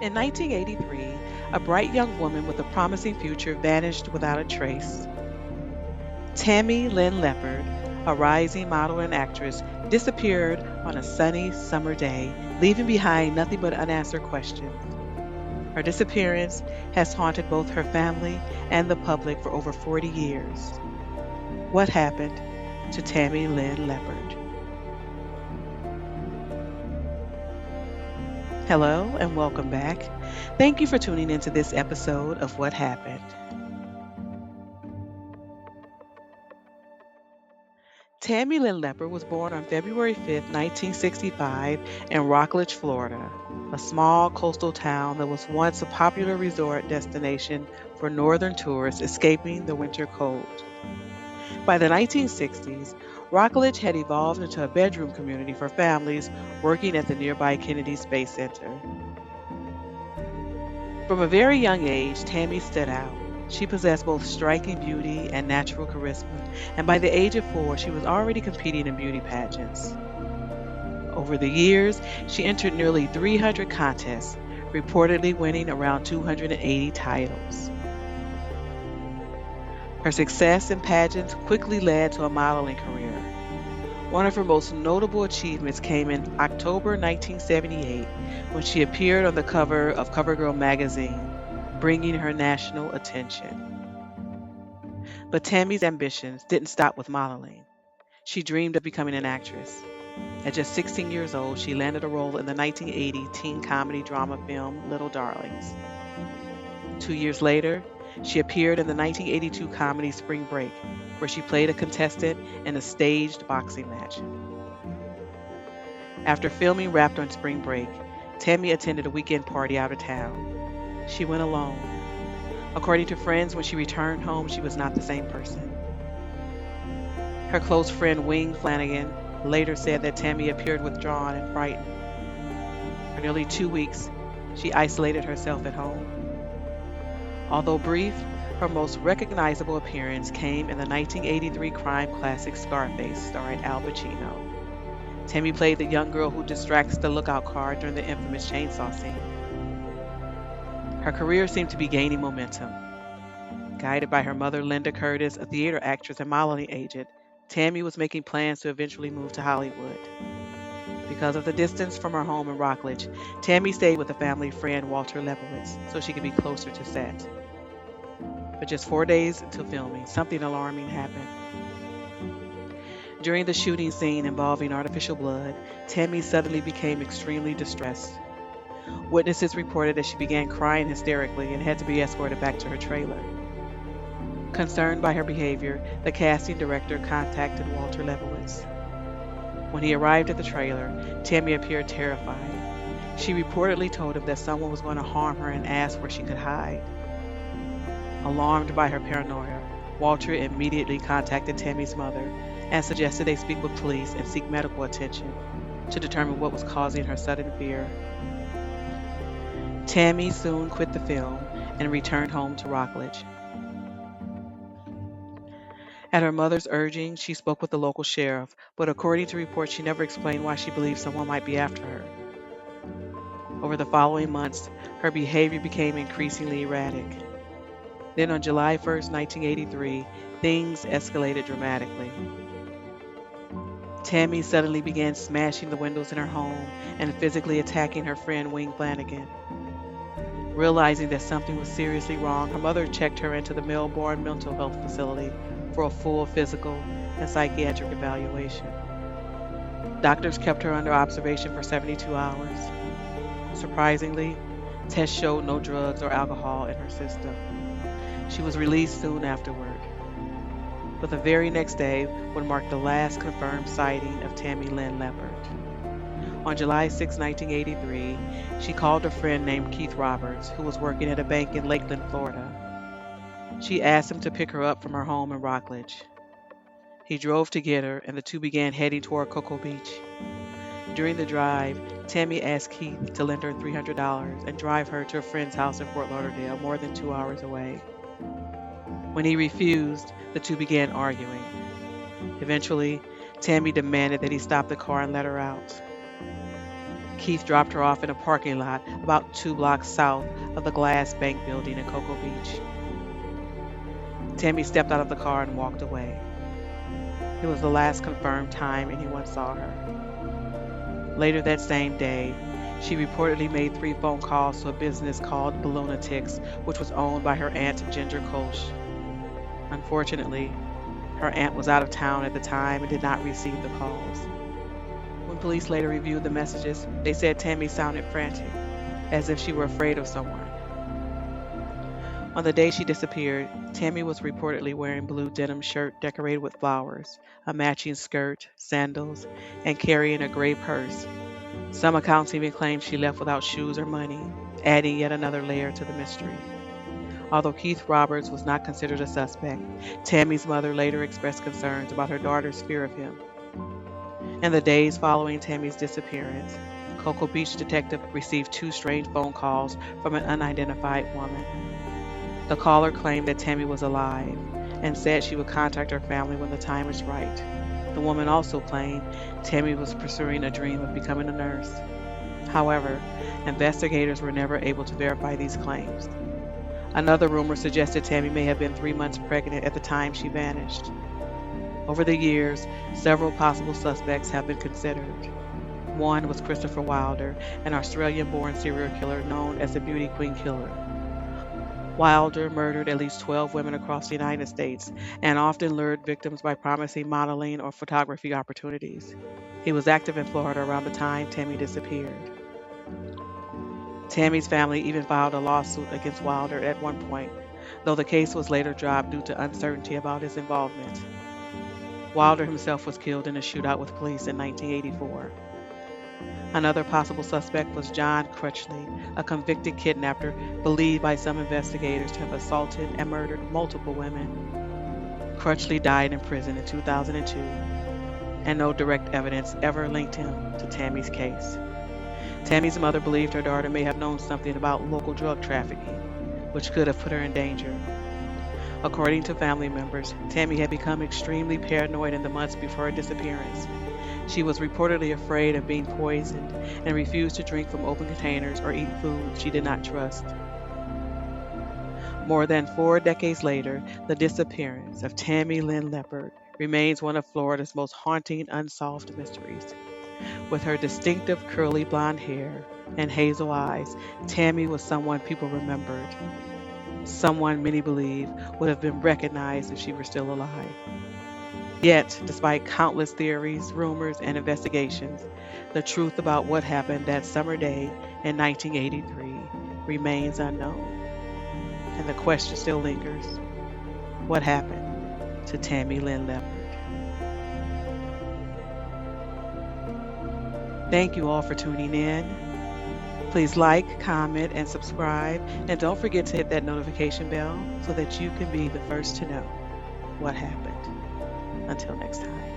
In 1983, a bright young woman with a promising future vanished without a trace. Tammy Lynn Leppert, a rising model and actress, disappeared on a sunny summer day, leaving behind nothing but unanswered questions. Her disappearance has haunted both her family and the public for over 40 years. What happened to Tammy Lynn Leppert? Hello and welcome back. Thank you for tuning into this episode of What Happened. Tammy Lynn Leppert was born on February 5th, 1965, in Rockledge, Florida, a small coastal town that was once a popular resort destination for northern tourists escaping the winter cold. By the 1960s, Rockledge had evolved into a bedroom community for families working at the nearby Kennedy Space Center. From a very young age, Tammy stood out. She possessed both striking beauty and natural charisma, and by the age of 4, she was already competing in beauty pageants. Over the years, she entered nearly 300 contests, reportedly winning around 280 titles. Her success in pageants quickly led to a modeling career. One of her most notable achievements came in October 1978 when she appeared on the cover of CoverGirl magazine, bringing her national attention. But Tammy's ambitions didn't stop with modeling. She dreamed of becoming an actress. At just 16 years old, she landed a role in the 1980 teen comedy drama film Little Darlings. 2 years later, she appeared in the 1982 comedy Spring Break, where she played a contestant in a staged boxing match. After filming wrapped on Spring Break, Tammy attended a weekend party out of town. She went alone. According to friends, when she returned home, she was not the same person. Her close friend Wing Flanagan later said that Tammy appeared withdrawn and frightened. For nearly 2 weeks, she isolated herself at home. Although brief, her most recognizable appearance came in the 1983 crime classic Scarface, starring Al Pacino. Tammy played the young girl who distracts the lookout car during the infamous chainsaw scene. Her career seemed to be gaining momentum. Guided by her mother, Linda Curtis, a theater actress and modeling agent, Tammy was making plans to eventually move to Hollywood. Because of the distance from her home in Rockledge, Tammy stayed with a family friend, Walter Lebowitz, so she could be closer to set. But just 4 days until filming, something alarming happened. During the shooting scene involving artificial blood, Tammy suddenly became extremely distressed. Witnesses reported that she began crying hysterically and had to be escorted back to her trailer. Concerned by her behavior, the casting director contacted Walter Lebowitz. When he arrived at the trailer, Tammy appeared terrified. She reportedly told him that someone was going to harm her and asked where she could hide. Alarmed by her paranoia, Walter immediately contacted Tammy's mother and suggested they speak with police and seek medical attention to determine what was causing her sudden fear. Tammy soon quit the film and returned home to Rockledge. At her mother's urging, she spoke with the local sheriff, but according to reports, she never explained why she believed someone might be after her. Over the following months, her behavior became increasingly erratic. Then on July 1st, 1983, things escalated dramatically. Tammy suddenly began smashing the windows in her home and physically attacking her friend Wing Flanagan. Realizing that something was seriously wrong, her mother checked her into the Melbourne mental health facility for a full physical and psychiatric evaluation. Doctors kept her under observation for 72 hours. Surprisingly, tests showed no drugs or alcohol in her system. She was released soon afterward. But the very next day would mark the last confirmed sighting of Tammy Lynn Leppert. On July 6, 1983, she called a friend named Keith Roberts, who was working at a bank in Lakeland, Florida. She asked him to pick her up from her home in Rockledge. He drove to get her, and the two began heading toward Cocoa Beach. During the drive, Tammy asked Keith to lend her $300 and drive her to a friend's house in Fort Lauderdale, more than 2 hours away. When he refused, the two began arguing. Eventually, Tammy demanded that he stop the car and let her out. Keith dropped her off in a parking lot about 2 blocks south of the Glass Bank building in Cocoa Beach. Tammy stepped out of the car and walked away. It was the last confirmed time anyone saw her. Later that same day, she reportedly made 3 phone calls to a business called Balloonatics, which was owned by her aunt Ginger Kolsch. Unfortunately, her aunt was out of town at the time and did not receive the calls. When police later reviewed the messages, they said Tammy sounded frantic, as if she were afraid of someone. On the day she disappeared, Tammy was reportedly wearing a blue denim shirt decorated with flowers, a matching skirt, sandals, and carrying a gray purse. Some accounts even claim she left without shoes or money, adding yet another layer to the mystery. Although Keith Roberts was not considered a suspect, Tammy's mother later expressed concerns about her daughter's fear of him. In the days following Tammy's disappearance, Cocoa Beach detective received 2 strange phone calls from an unidentified woman. The caller claimed that Tammy was alive and said she would contact her family when the time was right. The woman also claimed Tammy was pursuing a dream of becoming a nurse. However, investigators were never able to verify these claims. Another rumor suggested Tammy may have been 3 months pregnant at the time she vanished. Over the years, several possible suspects have been considered. One was Christopher Wilder, an Australian-born serial killer known as the Beauty Queen Killer. Wilder murdered at least 12 women across the United States and often lured victims by promising modeling or photography opportunities. He was active in Florida around the time Tammy disappeared. Tammy's family even filed a lawsuit against Wilder at one point, though the case was later dropped due to uncertainty about his involvement. Wilder himself was killed in a shootout with police in 1984. Another possible suspect was John Crutchley, a convicted kidnapper believed by some investigators to have assaulted and murdered multiple women. Crutchley died in prison in 2002, and no direct evidence ever linked him to Tammy's case. Tammy's mother believed her daughter may have known something about local drug trafficking, which could have put her in danger. According to family members, Tammy had become extremely paranoid in the months before her disappearance. She was reportedly afraid of being poisoned and refused to drink from open containers or eat food she did not trust. More than 4 decades later, the disappearance of Tammy Lynn Leppert remains one of Florida's most haunting unsolved mysteries. With her distinctive curly blonde hair and hazel eyes, Tammy was someone people remembered, someone many believe would have been recognized if she were still alive. Yet, despite countless theories, rumors, and investigations, the truth about what happened that summer day in 1983 remains unknown. And the question still lingers: what happened to Tammy Lynn Leppert? Thank you all for tuning in. Please like, comment, and subscribe. And don't forget to hit that notification bell so that you can be the first to know what happened. Until next time.